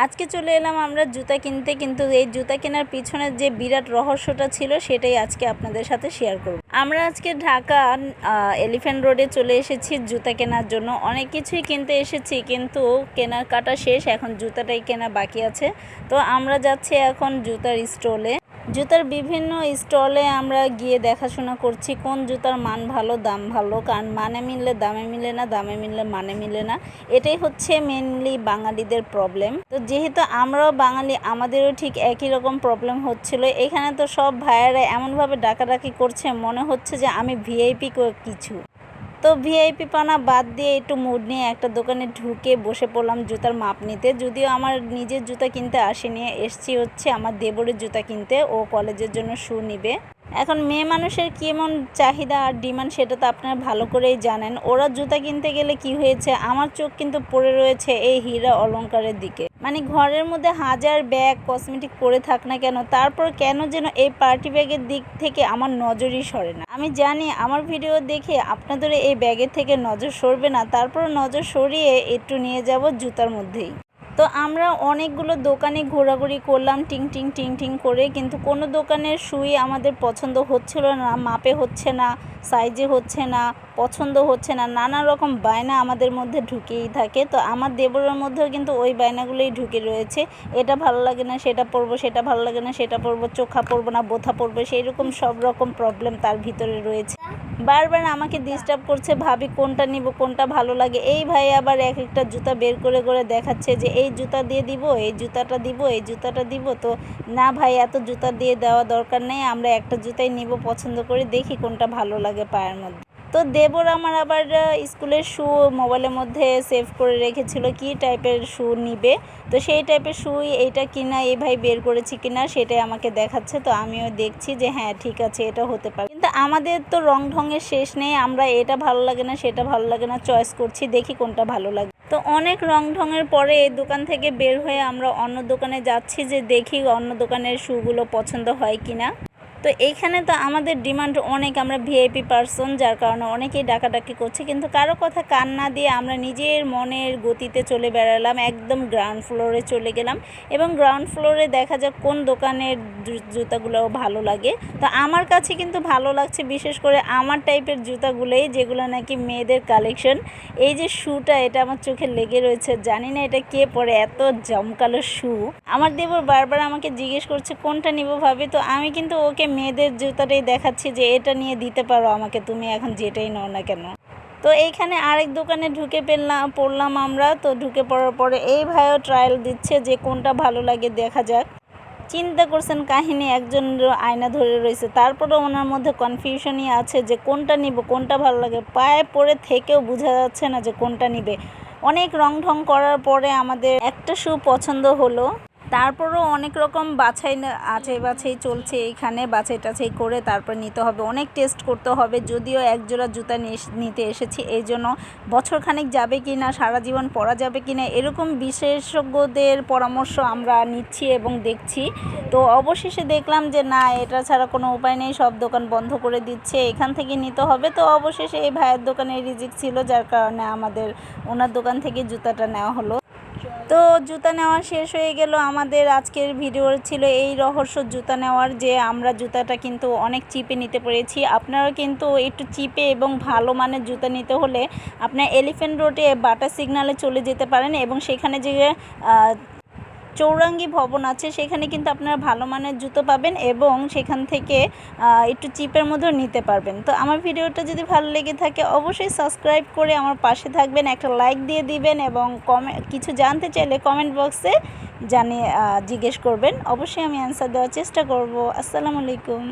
আজকে চলে এলাম আমরা জুতা কিনতে, কিন্তু এই জুতা কেনার পিছনে যে বিরাট রহস্যটা ছিল সেটাই আজকে আপনাদের সাথে শেয়ার করব। আমরা আজকে ঢাকা এলিফ্যান্ট রোডে চলে এসেছি জুতা কেনার জন্য। অনেক কিছুই কিনতে এসেছি, কিন্তু কেনার কাটা শেষ, এখন জুতাটাই কেনা বাকি আছে। তো আমরা যাচ্ছি এখন জুতার স্টলে। জুতার বিভিন্ন স্টলে আমরা গিয়ে দেখাশোনা করছি কোন জুতার মান ভালো, দাম ভালো। কারণ মানে মিললে দামে মিলে না, দামে মিললে মানে মিলে না। এটাই হচ্ছে মেনলি বাঙালিদের প্রবলেম। তো যেহেতু আমরাও বাঙালি, আমাদেরও ঠিক একই রকম প্রবলেম হচ্ছিল। এখানে তো সব ভাইয়ারা এমনভাবে ডাকাডাকি করছে, মনে হচ্ছে যে আমি ভিআইপি কিছু। তো ভিআইপি পানা বাদ দিয়ে একটু মুড নিয়ে একটা দোকানে ঢুকে বসে পড়লাম জুতার মাপ নিতে। যদিও আমার নিজের জুতা কিনতে আসেনি, এসছি হচ্ছে আমার দেবরের জুতা কিনতে। ও কলেজের জন্য শু নিবে। এখন মেয়ে মানুষের কেমন চাহিদা আর ডিমান্ড সেটা তো আপনারা ভালো করেই জানেন। ওরা জুতা কিনতে গেলে কি হয়েছে, আমার চোখ কিন্তু পড়ে রয়েছে এই হীরা অলংকারের দিকে। মানে ঘরের মধ্যে হাজার ব্যাগ কসমেটিক পরে থাক না কেন, তারপর কেন যেন এই পার্টি ব্যাগের দিক থেকে আমার নজরই সরে না। আমি জানি আমার ভিডিও দেখে আপনাদের এই ব্যাগের থেকে নজর সরবে না, তারপর নজর সরিয়ে একটু নিয়ে যাব জুতার মধ্যেই। তো আমরা অনেকগুলো দোকানে ঘোরাঘুরি করলাম টিং টিং টিং টিং করে, কিন্তু কোনো দোকানের শুই আমাদের পছন্দ হচ্ছিল না, মাপে হচ্ছে না, সাইজে হচ্ছে না, পছন্দ হচ্ছে না। নানা রকম বায়না আমাদের মধ্যে ঢুকেই থাকে। তো আমার দেবরের মধ্যেও কিন্তু ওই বায়নাগুলোই ঢুকে রয়েছে। এটা ভালো লাগে না সেটা পরবো, সেটা ভালো লাগে না সেটা পরবো, চোখা পরবো না বোথা পরবো, সেই রকম সব রকম প্রবলেম তার ভিতরে রয়েছে। বারবার আমাকে ডিস্টার্ব করছে, ভাবি কোনটা নিব, কোনটা ভালো লাগে। এই ভাই আবার এক একটা জুতা বের করে করে দেখাচ্ছে যে এই জুতা দিয়ে দিব, এই জুতাটা দিব, এই জুতাটা দিব। তো না ভাই, এত জুতা দিয়ে দেওয়া দরকার নেই, আমরা একটা জুতাই নিব, পছন্দ করে দেখি কোনটা ভালো লাগে পায়ের মধ্যে। তো দেবর আমার আবার স্কুলের শু মোবাইলের মধ্যে সেভ করে রেখেছিল কি টাইপের শু নিবে। তো সেই টাইপের শুই এইটা কিনা এই ভাই বের করেছি কিনা সেটাই আমাকে দেখাচ্ছে। তো আমিও দেখছি যে হ্যাঁ ঠিক আছে, এটা হতে পারে। কিন্তু আমাদের তো রং ঢঙের শেষ নেই, আমরা এটা ভালো লাগে না সেটা ভালো লাগে না চয়েস করছি, দেখি কোনটা ভালো লাগে। তো অনেক রং ঢঙের পরে এই দোকান থেকে বের হয়ে আমরা অন্য দোকানে যাচ্ছি যে দেখি অন্য দোকানের শুগুলো পছন্দ হয় কিনা। তো এইখানে তো আমাদের ডিমান্ড অনেক, আমরা ভিআইপি পার্সন, যার কারণে অনেকেই ডাকাডাকি করছে, কিন্তু কারো কথা কান না দিয়ে আমরা নিজের মনের গতিতে চলে বেড়ালাম। একদম গ্রাউন্ড ফ্লোরে চলে গেলাম, এবং গ্রাউন্ড ফ্লোরে দেখা যাক কোন দোকানের জুতাগুলো ভালো লাগে। তো আমার কাছে কিন্তু ভালো লাগছে বিশেষ করে আমার টাইপের জুতাগুলোই, যেগুলো নাকি মেয়েদের কালেকশন। এই যে শুটা, এটা আমার চোখে লেগে রয়েছে, জানি না এটা কে পরে, এত জমকালো শু। আমার দেবর বারবার আমাকে জিজ্ঞেস করছে কোনটা নিব ভাবি। তো আমি কিন্তু ওকে মেয়েদের জুতাটাই দেখাচ্ছি যে এটা নিয়ে দিতে পারো আমাকে, তুমি এখন যেটাই নাও না কেন। তো এইখানে আরেক দোকানে ঢুকে পড়লাম আমরা। তো ঢুকে পড়ার পরে এই ভাইও ট্রায়াল দিচ্ছে যে কোনটা ভালো লাগে দেখা যাক। চিন্তা করছেন কাহিনী, একজন আয়না ধরে রয়েছে, তারপরেও ওনার মধ্যে কনফিউশনই আছে যে কোনটা নিব, কোনটা ভালো লাগে। পায়ে পরে থেকেও বোঝা যাচ্ছে না যে কোনটা নিবে। অনেক রং ঢং করার পরে আমাদের একটা শু পছন্দ হলো। তারপরও অনেক রকম বাছাই চলছে এইখানে, বাছাই টাছাই করে তারপর নিতে হবে, অনেক টেস্ট করতে হবে। যদিও একজোড়া জুতা নিতে এসেছি, এই জন্য বছরখানেক যাবে কি না, সারা জীবন পরা যাবে কি না, এরকম বিশেষজ্ঞদের পরামর্শ আমরা নিচ্ছি এবং দেখছি। তো অবশেষে দেখলাম যে না, এটা ছাড়া কোনো উপায় নেই, সব দোকান বন্ধ করে দিচ্ছে, এখান থেকে নিতে হবে। তো অবশেষে এই ভাইয়ের দোকানে রিজিক ছিল, যার কারণে আমাদের ওনার দোকান থেকে জুতাটা নেওয়া হলো। তো জুতা নেওয়া শেষ হয়ে গেল। আমাদের আজকের ভিডিও ছিল এই রহস্য জুতা নেওয়ার, যে আমরা জুতাটা কিন্তু অনেক চিপে নিতে পেরেছি। আপনারা কিন্তু একটু চিপে এবং ভালো মানের জুতা নিতে হলে আপনার এলিফ্যান্ট রোডে বাটা সিগনালে চলে যেতে পারেন, এবং সেখানে যে চৌরাঙ্গি ভবন আছে সেখানে কিন্তু আপনারা ভালো মানের জুতো পাবেন, এবং সেখান থেকে একটু চিপের মধ্যেও নিতে পারবেন। তো আমার ভিডিওটা যদি ভালো লেগে থাকে অবশ্যই সাবস্ক্রাইব করে আমার পাশে থাকবেন, একটা লাইক দিয়ে দিবেন, এবং কিছু জানতে চাইলে কমেন্ট বক্সে জিজ্ঞেস করবেন, অবশ্যই আমি অ্যান্সার দেওয়ার চেষ্টা করব। আসসালামু আলাইকুম।